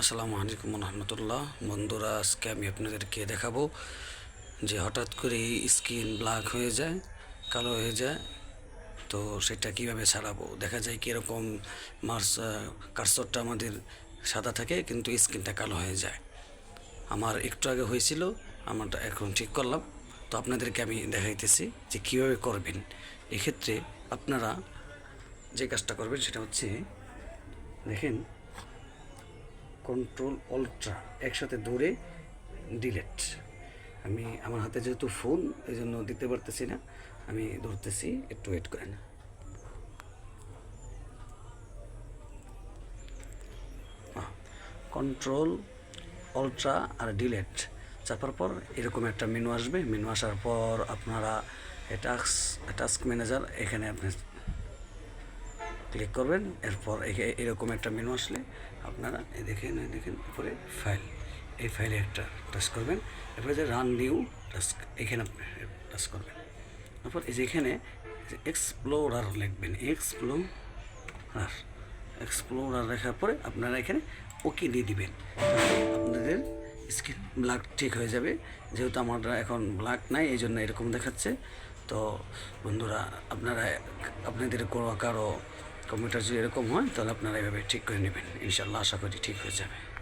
আসসালামু আলাইকুম রহমতুল্লাহ। বন্ধুরা, আজকে আমি আপনাদেরকে দেখাবো যে হঠাৎ করে স্কিন ব্ল্যাক হয়ে যায়, কালো হয়ে যায়। তো সেটা কিভাবে ছাড়াবো। দেখা যায় কীরকম কার্সরটা আমাদের সাদা থাকে কিন্তু স্কিনটা কালো হয়ে যায়। আমার একটু আগে হয়েছিল, আমারটা এখন ঠিক করলাম। তো আপনাদেরকে আমি দেখাইতেছি যে কীভাবে করবেন। এক্ষেত্রে আপনারা যে কাজটা করবেন সেটা হচ্ছে, দেখেন, কন্ট্রোল অল্ট্রা একসাথে ধরে ডিলেট। আমি আমার হাতে যেহেতু ফোন, এই জন্য দিতে পারতেছি না, আমি ধরতেছি, একটু ওয়েট করেন। কন্ট্রোল অল্ট্রা আর ডিলেট চাপার পর এরকম একটা মেনু আসবে। মেনু আসার পর আপনারা টাস্ক ম্যানেজার এখানে আপনি ক্লিক করবেন। এরপর এরকম একটা মেনু আসলে আপনারা দেখেন উপরে ফাইল, এই ফাইলে একটা টাচ করবেন। এরপরে যে রান নিউ টাস্ক, এখানে আপনি টাচ করবেন। তারপর এই যে এখানে এক্সপ্লোরার লিখবেন, এক্সপ্লোরার লেখার পরে আপনারা এখানে ওকে দিয়ে দিবেন। আপনাদের স্কিন ব্ল্যাক ঠিক হয়ে যাবে। যেহেতু আমার এখন ব্ল্যাক নাই, এই জন্য এরকম দেখাচ্ছে। তো বন্ধুরা, আপনাদের কারো কম্পিউটার যদি এরকম হয় তাহলে আপনারা এভাবে ঠিক করে নেবেন। ইনশাল্লাহ আশা করি ঠিক হয়ে যাবে।